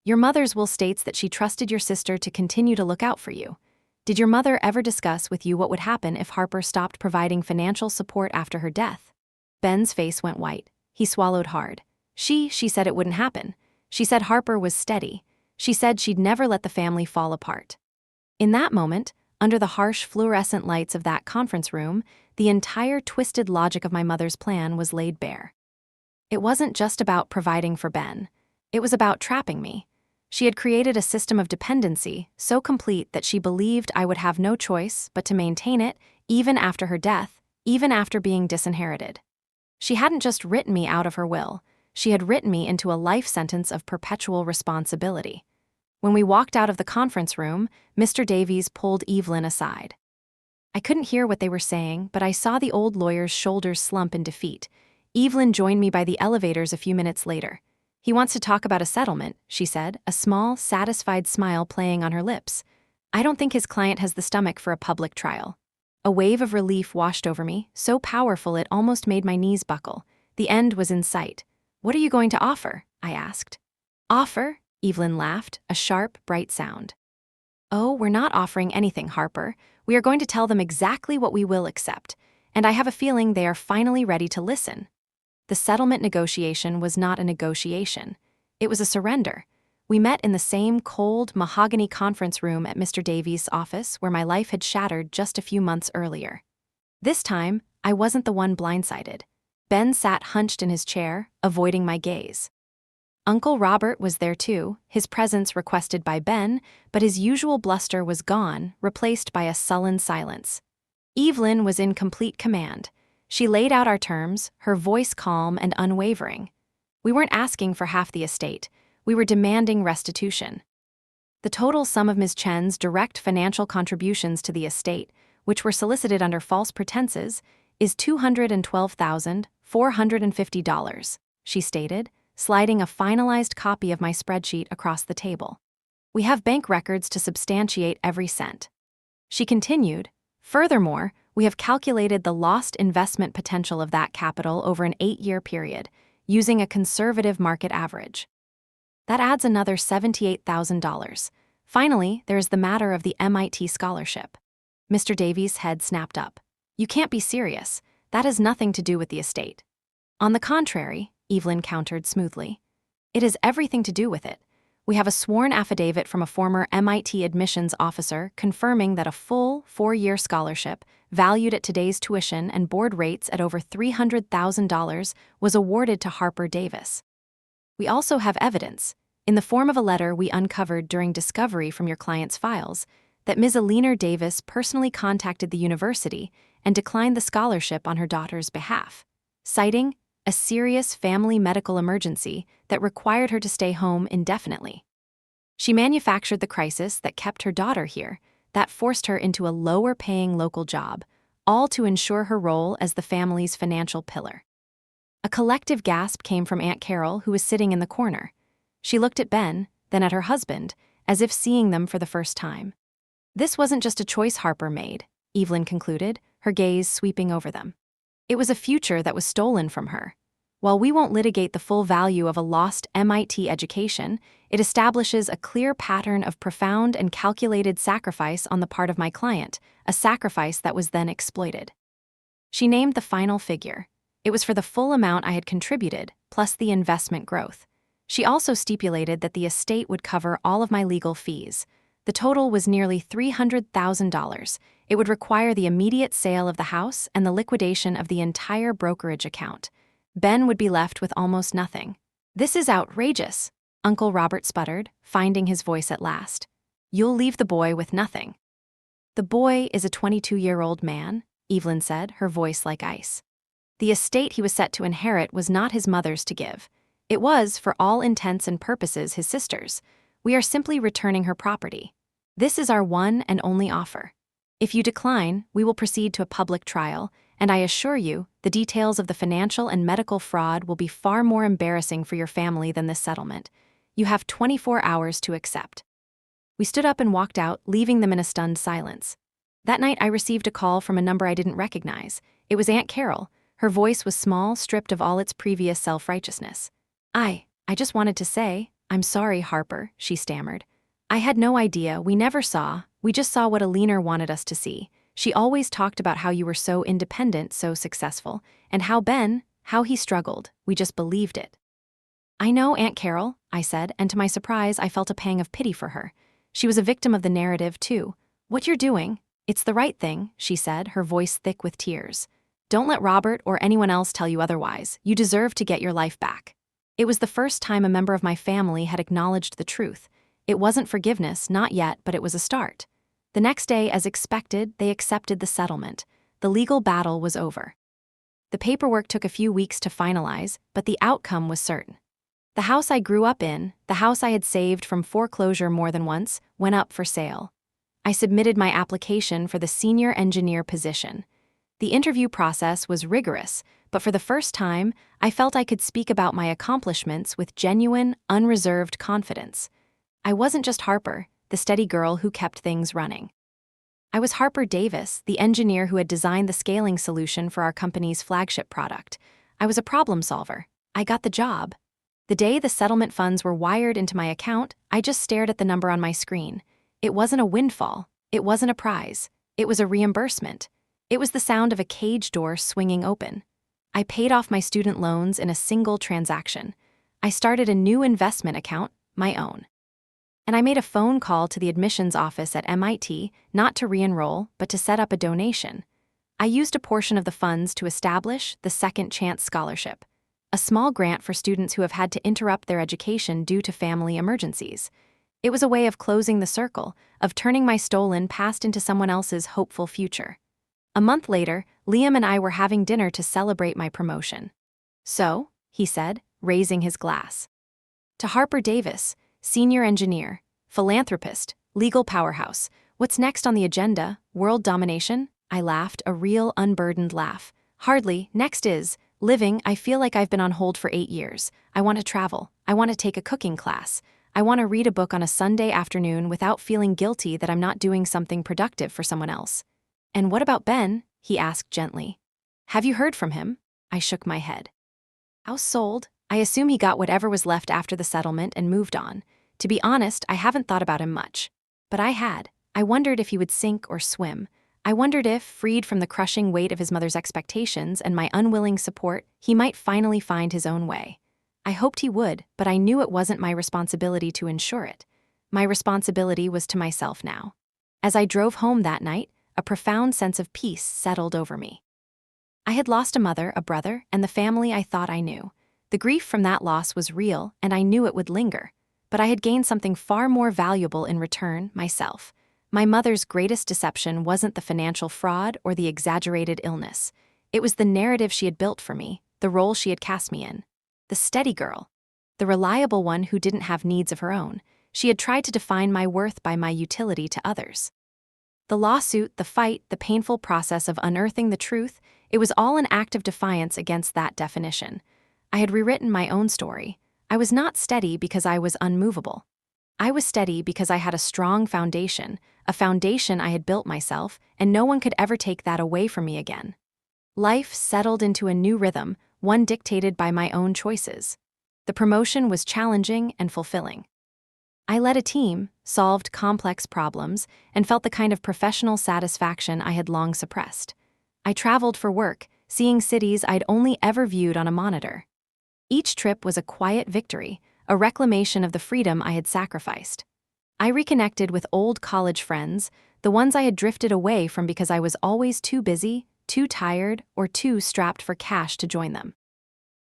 Your mother's will states that she trusted your sister to continue to look out for you. Did your mother ever discuss with you what would happen if Harper stopped providing financial support after her death? Ben's face went white. He swallowed hard. She said it wouldn't happen. She said Harper was steady. She said she'd never let the family fall apart. In that moment, under the harsh fluorescent lights of that conference room, the entire twisted logic of my mother's plan was laid bare. It wasn't just about providing for Ben. It was about trapping me. She had created a system of dependency so complete that she believed I would have no choice but to maintain it even after her death, even after being disinherited. She hadn't just written me out of her will. She had written me into a life sentence of perpetual responsibility. When we walked out of the conference room, Mr. Davies pulled Evelyn aside. I couldn't hear what they were saying, but I saw the old lawyer's shoulders slump in defeat. Evelyn joined me by the elevators a few minutes later. He wants to talk about a settlement, she said, a small, satisfied smile playing on her lips. I don't think his client has the stomach for a public trial. A wave of relief washed over me, so powerful it almost made my knees buckle. The end was in sight. What are you going to offer? I asked. Offer? Evelyn laughed, a sharp, bright sound. Oh, we're not offering anything, Harper. We are going to tell them exactly what we will accept, and I have a feeling they are finally ready to listen. The settlement negotiation was not a negotiation. It was a surrender. We met in the same cold, mahogany conference room at Mr. Davies' office where my life had shattered just a few months earlier. This time, I wasn't the one blindsided. Ben sat hunched in his chair, avoiding my gaze. Uncle Robert was there too, his presence requested by Ben, but his usual bluster was gone, replaced by a sullen silence. Evelyn was in complete command. She laid out our terms, her voice calm and unwavering. We weren't asking for half the estate. We were demanding restitution. The total sum of Ms. Chen's direct financial contributions to the estate, which were solicited under false pretenses, is $212,450, she stated, sliding a finalized copy of my spreadsheet across the table. We have bank records to substantiate every cent. She continued, furthermore, we have calculated the lost investment potential of that capital over an 8-year period, using a conservative market average. That adds another $78,000. Finally, there is the matter of the MIT scholarship. Mr. Davies' head snapped up. You can't be serious. That has nothing to do with the estate. On the contrary, Evelyn countered smoothly. It has everything to do with it. We have a sworn affidavit from a former MIT admissions officer confirming that a full 4-year scholarship, valued at today's tuition and board rates at over $300,000, was awarded to Harper Davis. We also have evidence, in the form of a letter we uncovered during discovery from your client's files, that Ms. Alina Davis personally contacted the university and declined the scholarship on her daughter's behalf, citing a serious family medical emergency that required her to stay home indefinitely. She manufactured the crisis that kept her daughter here, that forced her into a lower-paying local job, all to ensure her role as the family's financial pillar. A collective gasp came from Aunt Carol, who was sitting in the corner. She looked at Ben, then at her husband, as if seeing them for the first time. This wasn't just a choice Harper made, Evelyn concluded, her gaze sweeping over them. It was a future that was stolen from her. While we won't litigate the full value of a lost MIT education, it establishes a clear pattern of profound and calculated sacrifice on the part of my client, a sacrifice that was then exploited. She named the final figure. It was for the full amount I had contributed, plus the investment growth. She also stipulated that the estate would cover all of my legal fees. The total was nearly $300,000. It would require the immediate sale of the house and the liquidation of the entire brokerage account. Ben would be left with almost nothing. "This is outrageous," Uncle Robert sputtered, finding his voice at last. "You'll leave the boy with nothing." "The boy is a 22-year-old man," Evelyn said, her voice like ice. The estate he was set to inherit was not his mother's to give. It was, for all intents and purposes, his sister's. We are simply returning her property. This is our one and only offer. If you decline, we will proceed to a public trial, and I assure you, the details of the financial and medical fraud will be far more embarrassing for your family than this settlement. You have 24 hours to accept." We stood up and walked out, leaving them in a stunned silence. That night I received a call from a number I didn't recognize. It was Aunt Carol. Her voice was small, stripped of all its previous self-righteousness. I just wanted to say, "I'm sorry, Harper," she stammered. "I had no idea, we just saw what Alina wanted us to see. She always talked about how you were so independent, so successful, and how he struggled. We just believed it." "I know, Aunt Carol," I said, and to my surprise I felt a pang of pity for her. She was a victim of the narrative, too. "What you're doing, it's the right thing," she said, her voice thick with tears. "Don't let Robert or anyone else tell you otherwise. You deserve to get your life back." It was the first time a member of my family had acknowledged the truth. It wasn't forgiveness, not yet, but it was a start. The next day, as expected, they accepted the settlement. The legal battle was over. The paperwork took a few weeks to finalize, but the outcome was certain. The house I grew up in, the house I had saved from foreclosure more than once, went up for sale. I submitted my application for the senior engineer position. The interview process was rigorous, but for the first time, I felt I could speak about my accomplishments with genuine, unreserved confidence. I wasn't just Harper, the steady girl who kept things running. I was Harper Davis, the engineer who had designed the scaling solution for our company's flagship product. I was a problem solver. I got the job. The day the settlement funds were wired into my account, I just stared at the number on my screen. It wasn't a windfall. It wasn't a prize. It was a reimbursement. It was the sound of a cage door swinging open. I paid off my student loans in a single transaction. I started a new investment account, my own. And I made a phone call to the admissions office at MIT, not to re-enroll, but to set up a donation. I used a portion of the funds to establish the Second Chance Scholarship, a small grant for students who have had to interrupt their education due to family emergencies. It was a way of closing the circle, of turning my stolen past into someone else's hopeful future. A month later, Liam and I were having dinner to celebrate my promotion. "So," he said, raising his glass. "To Harper Davis, senior engineer, philanthropist, legal powerhouse. What's next on the agenda? World domination?" I laughed, a real unburdened laugh. "Hardly. Next is living. I feel like I've been on hold for 8 years. I want to travel. I want to take a cooking class. I want to read a book on a Sunday afternoon without feeling guilty that I'm not doing something productive for someone else." "And what about Ben?" he asked gently. "Have you heard from him?" I shook my head. "House sold. I assume he got whatever was left after the settlement and moved on. To be honest, I haven't thought about him much. But I had. I wondered if he would sink or swim. I wondered if, freed from the crushing weight of his mother's expectations and my unwilling support, he might finally find his own way. I hoped he would, but I knew it wasn't my responsibility to ensure it. My responsibility was to myself now. As I drove home that night, a profound sense of peace settled over me. I had lost a mother, a brother, and the family I thought I knew. The grief from that loss was real, and I knew it would linger. But I had gained something far more valuable in return, myself. My mother's greatest deception wasn't the financial fraud or the exaggerated illness. It was the narrative she had built for me, the role she had cast me in. The steady girl. The reliable one who didn't have needs of her own. She had tried to define my worth by my utility to others. The lawsuit, the fight, the painful process of unearthing the truth, it was all an act of defiance against that definition. I had rewritten my own story. I was not steady because I was unmovable. I was steady because I had a strong foundation, a foundation I had built myself, and no one could ever take that away from me again. Life settled into a new rhythm, one dictated by my own choices. The promotion was challenging and fulfilling. I led a team, solved complex problems, and felt the kind of professional satisfaction I had long suppressed. I traveled for work, seeing cities I'd only ever viewed on a monitor. Each trip was a quiet victory, a reclamation of the freedom I had sacrificed. I reconnected with old college friends, the ones I had drifted away from because I was always too busy, too tired, or too strapped for cash to join them.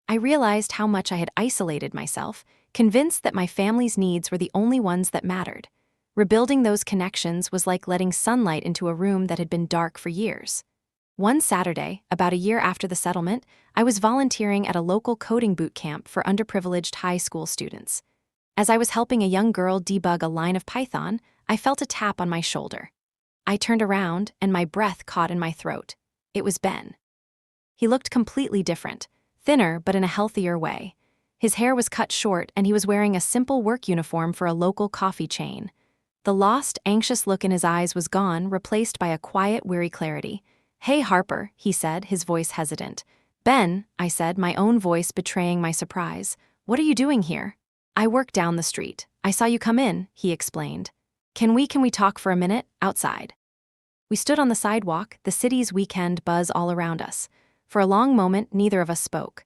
I realized how much I had isolated myself, convinced that my family's needs were the only ones that mattered. Rebuilding those connections was like letting sunlight into a room that had been dark for years. One Saturday, about a year after the settlement, I was volunteering at a local coding boot camp for underprivileged high school students. As I was helping a young girl debug a line of Python, I felt a tap on my shoulder. I turned around, and my breath caught in my throat. It was Ben. He looked completely different, thinner but in a healthier way. His hair was cut short, and he was wearing a simple work uniform for a local coffee chain. The lost, anxious look in his eyes was gone, replaced by a quiet, weary clarity. "Hey, Harper," he said, his voice hesitant. "Ben," I said, my own voice betraying my surprise. "What are you doing here?" "I work down the street. I saw you come in," he explained. Can we talk for a minute, outside?" We stood on the sidewalk, the city's weekend buzz all around us. For a long moment, neither of us spoke.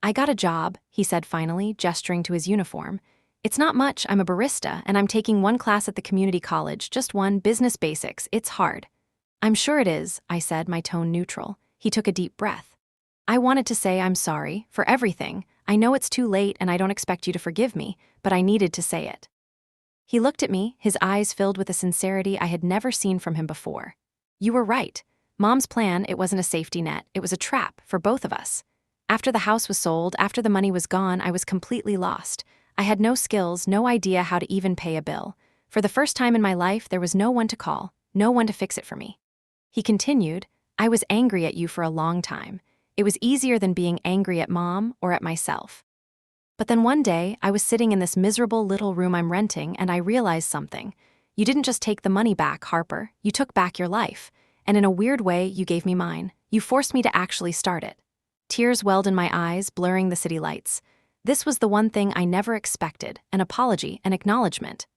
"I got a job," he said finally, gesturing to his uniform. "It's not much, I'm a barista, and I'm taking one class at the community college, just one, business basics. It's hard." "I'm sure it is," I said, my tone neutral. He took a deep breath. "I wanted to say I'm sorry, for everything. I know it's too late and I don't expect you to forgive me, but I needed to say it." He looked at me, his eyes filled with a sincerity I had never seen from him before. "You were right. Mom's plan, it wasn't a safety net, it was a trap, for both of us. After the house was sold, after the money was gone, I was completely lost. I had no skills, no idea how to even pay a bill. For the first time in my life, there was no one to call, no one to fix it for me." He continued, "I was angry at you for a long time. It was easier than being angry at Mom or at myself. But then one day, I was sitting in this miserable little room I'm renting, and I realized something. You didn't just take the money back, Harper. You took back your life. And in a weird way, you gave me mine. You forced me to actually start it." Tears welled in my eyes, blurring the city lights. This was the one thing I never expected, an apology, an acknowledgement.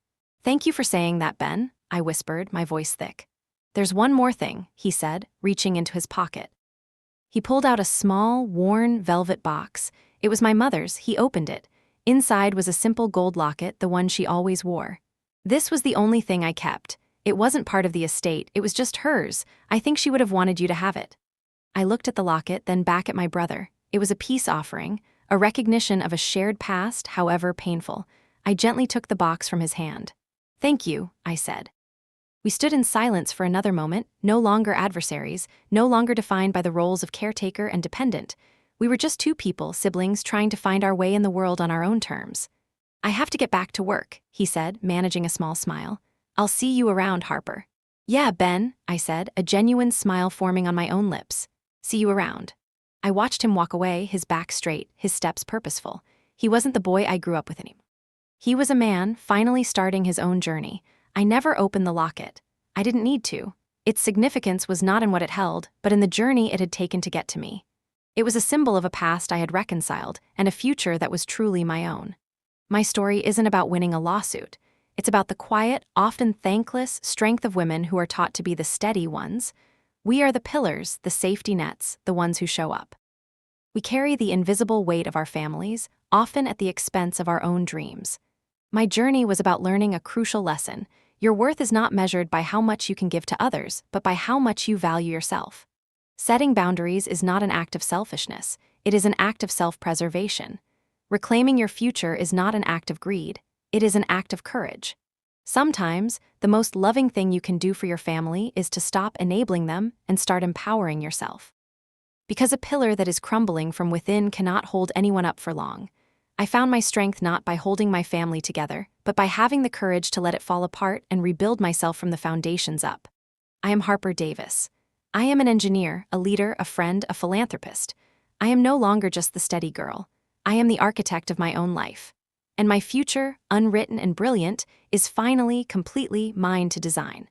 "Thank you for saying that, Ben," I whispered, my voice thick. "There's one more thing," he said, reaching into his pocket. He pulled out a small, worn velvet box. It was my mother's. He opened it. Inside was a simple gold locket, the one she always wore. "This was the only thing I kept. It wasn't part of the estate, it was just hers. I think she would have wanted you to have it." I looked at the locket, then back at my brother. It was a peace offering, a recognition of a shared past, however painful. I gently took the box from his hand. "Thank you," I said. We stood in silence for another moment, no longer adversaries, no longer defined by the roles of caretaker and dependent. We were just two people, siblings, trying to find our way in the world on our own terms. "I have to get back to work," he said, managing a small smile. "I'll see you around, Harper." "Yeah, Ben," I said, a genuine smile forming on my own lips. "See you around." I watched him walk away, his back straight, his steps purposeful. He wasn't the boy I grew up with anymore. He was a man, finally starting his own journey. I never opened the locket. I didn't need to. Its significance was not in what it held, but in the journey it had taken to get to me. It was a symbol of a past I had reconciled, and a future that was truly my own. My story isn't about winning a lawsuit. It's about the quiet, often thankless strength of women who are taught to be the steady ones. We are the pillars, the safety nets, the ones who show up. We carry the invisible weight of our families, often at the expense of our own dreams. My journey was about learning a crucial lesson. Your worth is not measured by how much you can give to others, but by how much you value yourself. Setting boundaries is not an act of selfishness. It is an act of self-preservation. Reclaiming your future is not an act of greed. It is an act of courage. Sometimes, the most loving thing you can do for your family is to stop enabling them and start empowering yourself. Because a pillar that is crumbling from within cannot hold anyone up for long. I found my strength not by holding my family together, but by having the courage to let it fall apart and rebuild myself from the foundations up. I am Harper Davis. I am an engineer, a leader, a friend, a philanthropist. I am no longer just the steady girl. I am the architect of my own life. And my future, unwritten and brilliant, is finally, completely mine to design.